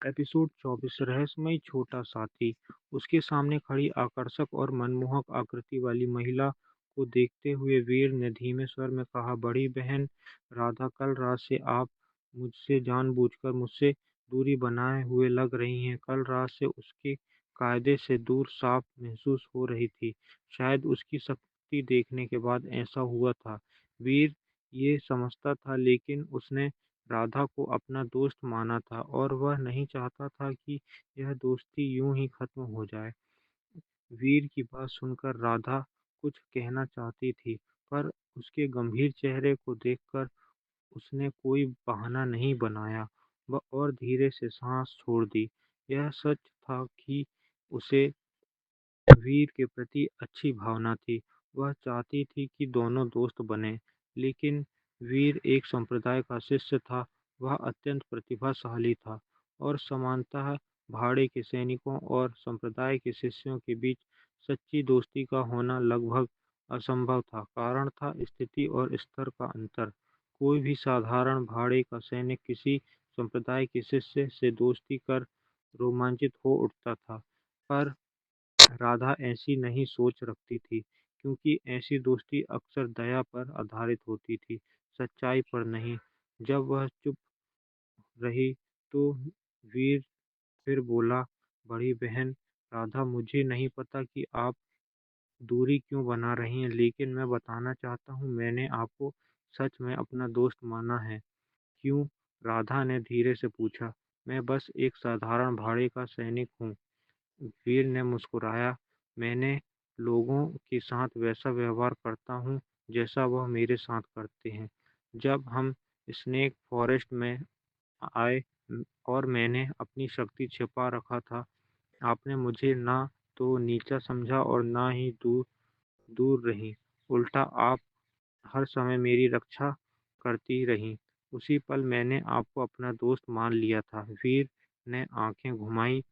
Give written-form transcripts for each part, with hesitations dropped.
Episode 24 रहस्यमयी छोटा साथी। उसके सामने खड़ी आकर्षक और मनमोहक आकृति वाली महिला को देखते हुए वीर ने धीमे स्वर में कहा, बड़ी बहन राधा, कल रात से आप मुझसे जानबूझकर मुझसे दूरी बनाए हुए लग रही हैं। कल रात से उसके कायदे से दूर साफ महसूस हो रही थी। शायद उसकी शक्ति देखने के बाद ऐसा हुआ था। वीर ये समझता था, लेकिन उसने राधा को अपना दोस्त माना था और वह नहीं चाहता था कि यह दोस्ती यूं ही खत्म हो जाए। वीर की बात सुनकर राधा कुछ कहना चाहती थी, पर उसके गंभीर चेहरे को देखकर उसने कोई बहाना नहीं बनाया और धीरे से सांस छोड़ दी। यह सच था कि उसे वीर के प्रति अच्छी भावना थी। वह चाहती थी कि दोनों दोस्त बने, लेकिन वीर एक संप्रदाय का शिष्य था। वह अत्यंत प्रतिभाशाली था और सामान्यतः भाड़े के सैनिकों और संप्रदाय के शिष्यों के बीच सच्ची दोस्ती का होना लगभग असंभव था। कारण था स्थिति और स्तर का अंतर। कोई भी साधारण भाड़े का सैनिक किसी संप्रदाय के शिष्य से दोस्ती कर रोमांचित हो उठता था, पर राधा ऐसी नहीं सोच रखती थी, क्योंकि ऐसी दोस्ती अक्सर दया पर आधारित होती थी, सच्चाई पर नहीं। जब वह चुप रही तो वीर फिर बोला, बड़ी बहन राधा, मुझे नहीं पता कि आप दूरी क्यों बना रही हैं, लेकिन मैं बताना चाहता हूँ, मैंने आपको सच में अपना दोस्त माना है। क्यों? राधा ने धीरे से पूछा। मैं बस एक साधारण भाड़े का सैनिक हूँ। वीर ने मुस्कुराया। मैंने लोगों के साथ वैसा व्यवहार करता हूँ जैसा वह मेरे साथ करते हैं। जब हम स्नेक फॉरेस्ट में आए और मैंने अपनी शक्ति छिपा रखा था, आपने मुझे ना तो नीचा समझा और ना ही दूर दूर रही। उल्टा आप हर समय मेरी रक्षा करती रहीं। उसी पल मैंने आपको अपना दोस्त मान लिया था। वीर ने आंखें घुमाई।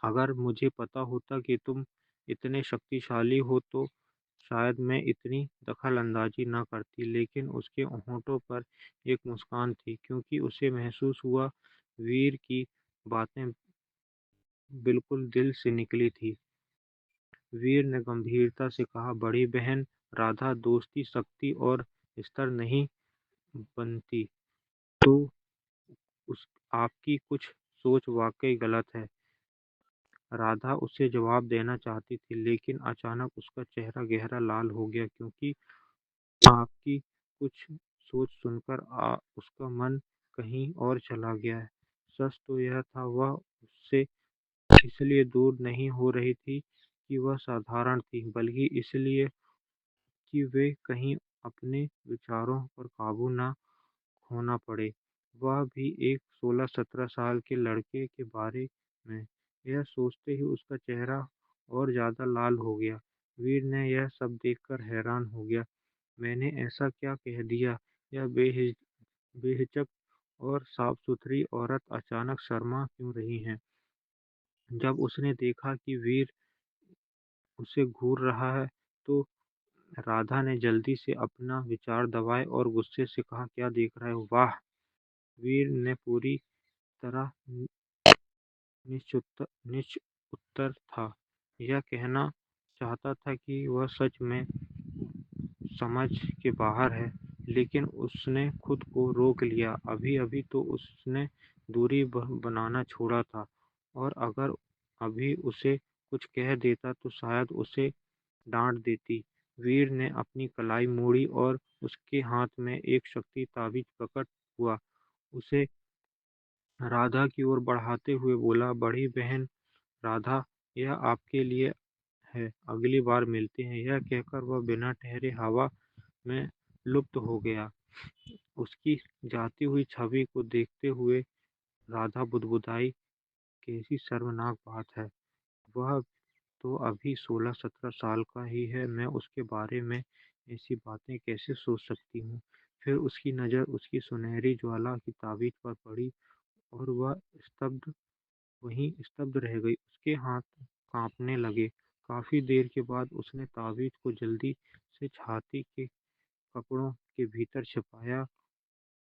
अगर मुझे पता होता कि तुम इतने शक्तिशाली हो तो शायद मैं इतनी दखल-अंदाज़ी न करती, लेकिन उसके होठों पर एक मुस्कान थी, क्योंकि उसे महसूस हुआ वीर की बातें बिल्कुल दिल से निकली थी। वीर ने गंभीरता से कहा, बड़ी बहन राधा, दोस्ती शक्ति और स्तर नहीं बनती। तो उस आपकी कुछ सोच वाक़ई गलत है। राधा उसे जवाब देना चाहती थी, लेकिन अचानक उसका चेहरा गहरा लाल हो गया, क्योंकि आपकी कुछ सोच सुनकर उसका मन कहीं और चला गया है। सच तो यह था, वह उससे इसलिए दूर नहीं हो रही थी कि वह साधारण थी, बल्कि इसलिए कि वे कहीं अपने विचारों पर काबू ना खोना पड़े। वह भी एक 16-17 साल के लड़के के बारे में। यह सोचते ही उसका चेहरा और ज़्यादा लाल हो गया। वीर ने यह सब देखकर हैरान हो गया। मैंने ऐसा क्या कह दिया? यह बेहिचक और साफ-सुथरी औरत अचानक शर्मा क्यों रही हैं? जब उसने देखा कि वीर उसे घूर रहा है, तो राधा ने जल्दी से अपना विचार दबाए और गुस्से से कहा, क्या देख रहे हो? वाह! वीर ने पूरी तरह निश्चुत्तर था। यह कहना चाहता था कि वह सच में समझ के बाहर है, लेकिन उसने खुद को रोक लिया। अभी-अभी तो उसने दूरी बनाना छोड़ा था, और अगर अभी उसे कुछ कह देता तो शायद उसे डांट देती। वीर ने अपनी कलाई मोड़ी और उसके हाथ में एक शक्ति ताबीज प्रकट हुआ। उसे राधा की ओर बढ़ाते हुए बोला, बड़ी बहन राधा, यह आपके लिए है, अगली बार मिलते हैं। यह कहकर वह बिना ठहरे हवा में लुप्त हो गया। उसकी जाती हुई छवि को देखते हुए राधा बुदबुदाई, कैसी शर्मनाक बात है। वह तो अभी 16-17 साल का ही है, मैं उसके बारे में ऐसी बातें कैसे सोच सकती हूँ। फिर उसकी नज़र उसकी सुनहरी ज्वाला की ताबीज पर पड़ी और वह वहीं स्तब्ध रह गई। उसके हाथ कांपने लगे। काफी देर के बाद उसने ताबीज को जल्दी से छाती के कपड़ों के भीतर छिपाया,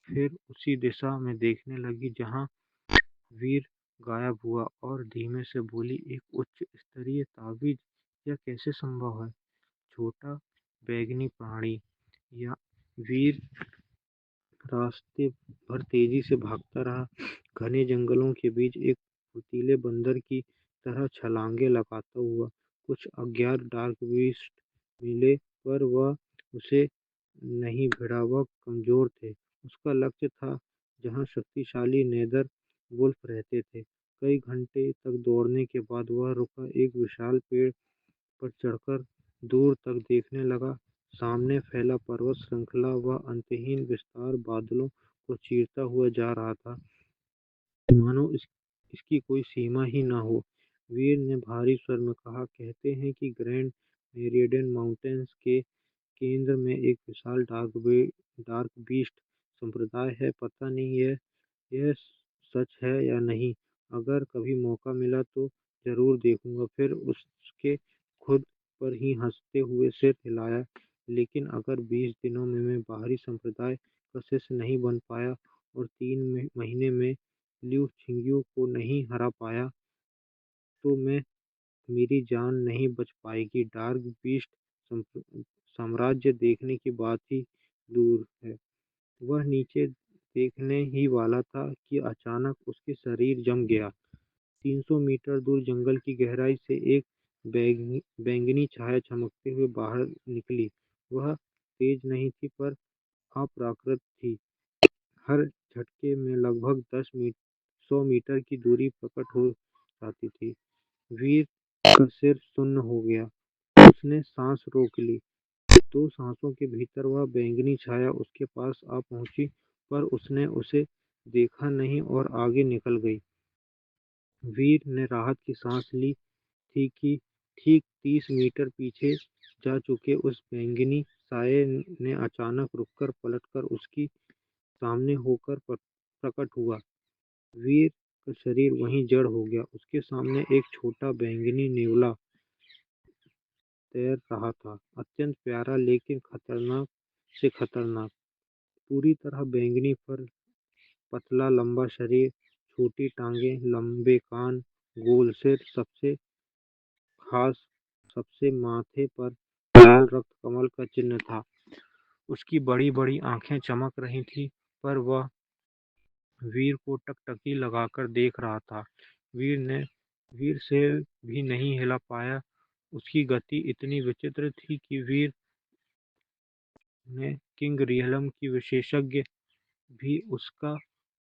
फिर उसी दिशा में देखने लगी जहां वीर गायब हुआ और धीमे से बोली, एक उच्च स्तरीय ताबीज, यह कैसे संभव है? छोटा बैगनी प्राणी या वीर रास्ते भर तेजी से भागता रहा। घने जंगलों के बीच एक फुर्तीले बंदर की तरह छलांगे लगाता हुआ। कुछ अज्ञात डार्क बीस्ट मिले, पर वह उसे नहीं भिड़ा, वह कमजोर थे। उसका लक्ष्य था जहाँ शक्तिशाली नेदर वुल्फ रहते थे। कई घंटे तक दौड़ने के बाद वह रुका, एक विशाल पेड़ पर चढ़कर दूर तक देखने लगा। सामने फैला पर्वत श्रृंखला व अंतहीन विस्तार बादलों को चीरता हुआ जा रहा था, मानो इसकी कोई सीमा ही न हो। वीर ने भारी स्वर में कहा, कहते हैं कि ग्रैंड मेरिडियन माउंटेन्स के केंद्र में एक विशाल डार्क बीस्ट संप्रदाय है। पता नहीं यह सच है या नहीं। अगर कभी मौका मिला तो जरूर देखूंगा। फिर उसके खुद पर ही हंसते हुए सिर हिलाया। लेकिन अगर 20 दिनों में मैं बाहरी संप्रदाय का शिष्य नहीं बन पाया और 3 महीने में ल्यू छिंग्यू को नहीं हरा पाया, तो मेरी जान नहीं बच पाएगी। डार्क बीस्ट साम्राज्य देखने की बात ही दूर है। वह नीचे देखने ही वाला था कि अचानक उसके शरीर जम गया। 300 मीटर दूर जंगल की गहराई से एक बैंगनी छाया चमकते हुए बाहर निकली। वह तेज नहीं थी, पर अप्राकृत थी। हर झटके में लगभग 100 मीटर की दूरी प्रकट हो जाती थी। वीर का सिर सुन्न हो गया। उसने सांस रोक ली। 2 सांसों के भीतर वह बैंगनी छाया उसके पास आ पहुंची, पर उसने उसे देखा नहीं और आगे निकल गई। वीर ने राहत की सांस ली थी कि ठीक 30 मीटर पीछे जा चुके उस बैंगनी साये ने अचानक रुककर पलटकर उसकी सामने होकर प्रकट हुआ। वीर का शरीर वहीं जड़ हो गया। उसके सामने एक छोटा बैंगनी नेवला तैर रहा था, अत्यंत प्यारा लेकिन खतरनाक से खतरनाक। पूरी तरह बैंगनी फर, पतला लंबा शरीर, छोटी टांगें, लंबे कान, गोल सिर, सबसे खास सबसे माथे पर लाल रक्त कमल का चिन्ह था। उसकी बड़ी बड़ी आंखें चमक रही थीं, पर वह वीर को टकटकी लगाकर देख रहा था। वीर से भी नहीं हिला पाया। उसकी गति इतनी विचित्र थी कि वीर ने किंग रियलम की विशेषज्ञ भी उसका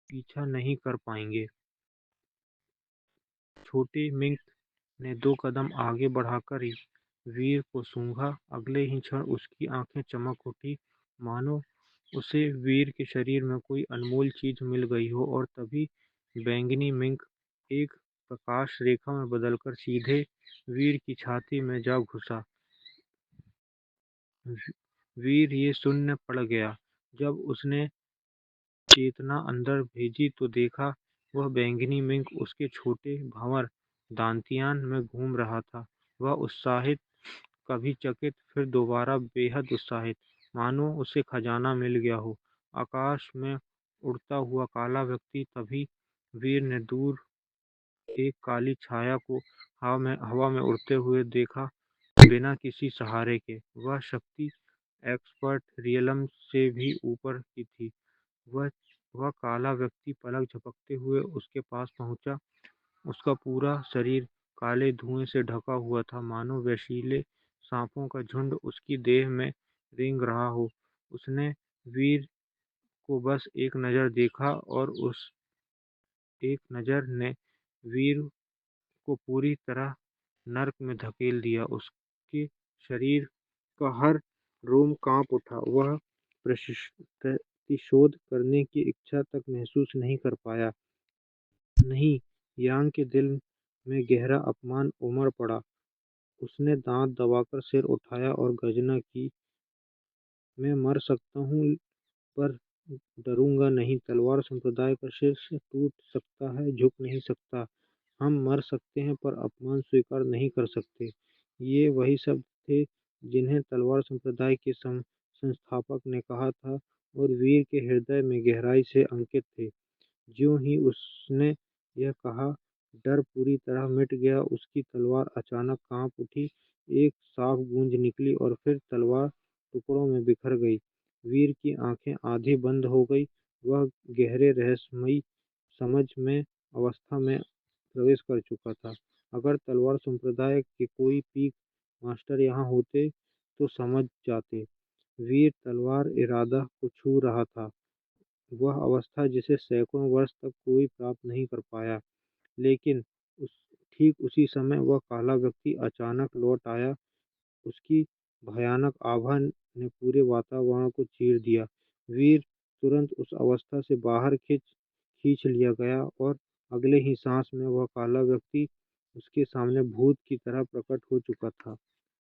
पीछा नहीं कर पाएंगे। छोटे मिंक ने 2 कदम आगे बढ़ाकर वीर को सूंघा। अगले ही क्षण उसकी आंखें चमक उठी, मानो उसे वीर के शरीर में कोई अनमोल चीज मिल गई हो। और तभी बैंगनी मिंक एक प्रकाश रेखा में बदलकर सीधे वीर की छाती में जा घुसा। वीर ये शून्य पड़ गया। जब उसने चेतना अंदर भेजी तो देखा वह बैंगनी मिंक उसके छोटे भंवर दांतियान में घूम रहा था। वह उत्साहित, कभी चकित, फिर दोबारा बेहद उत्साहित, मानो उसे खजाना मिल गया हो। आकाश में उड़ता हुआ काला व्यक्ति। तभी वीर ने दूर एक काली छाया को हवा में उड़ते हुए देखा, बिना किसी सहारे के। वह शक्ति एक्सपर्ट रियलम से भी ऊपर की थी। वह वह काला व्यक्ति पलक झपकते हुए उसके पास पहुंचा। उसका पूरा शरीर काले धुएं से ढका हुआ था, मानो विषैले सांपों का झुंड उसकी देह में रेंग रहा हो। उसने वीर को बस एक नज़र देखा और उस एक नज़र ने वीर को पूरी तरह नर्क में धकेल दिया। उसके शरीर का हर रोम कांप उठा। वह प्रतिशोध करने की इच्छा तक महसूस नहीं कर पाया। नहीं, यांग के दिल में गहरा अपमान उमड़ पड़ा। उसने दांत दबाकर सिर उठाया और गर्जना की, मैं मर सकता हूँ, पर डरूंगा नहीं। तलवार संप्रदाय का शीर्ष टूट सकता है, झुक नहीं सकता। हम मर सकते हैं, पर अपमान स्वीकार नहीं कर सकते। ये वही शब्द थे जिन्हें तलवार संप्रदाय के संस्थापक ने कहा था, और वीर के हृदय में गहराई से अंकित थे। ज्यों ही उसने यह कहा, डर पूरी तरह मिट गया। उसकी तलवार अचानक काँप उठी, एक साफ गूँज निकली और फिर तलवार टुकड़ों में बिखर गई। वीर की आँखें आधी बंद हो गईं। वह गहरे रहस्यमयी समझ में अवस्था में प्रवेश कर चुका था। अगर तलवार संप्रदाय के कोई पीक मास्टर यहाँ होते तो समझ जाते। वीर तलवार इरादा को छू रहा था, वह अवस्था जिसे सैकड़ों वर्ष तक कोई प्राप्त नहीं कर पाया। लेकिन उस ठीक उसी समय वह काला व्यक्ति अचानक लौट आया। उसकी भयानक आभा ने पूरे वातावरण को चीर दिया। वीर तुरंत उस अवस्था से बाहर खींच लिया गया और अगले ही सांस में वह काला व्यक्ति उसके सामने भूत की तरह प्रकट हो चुका था।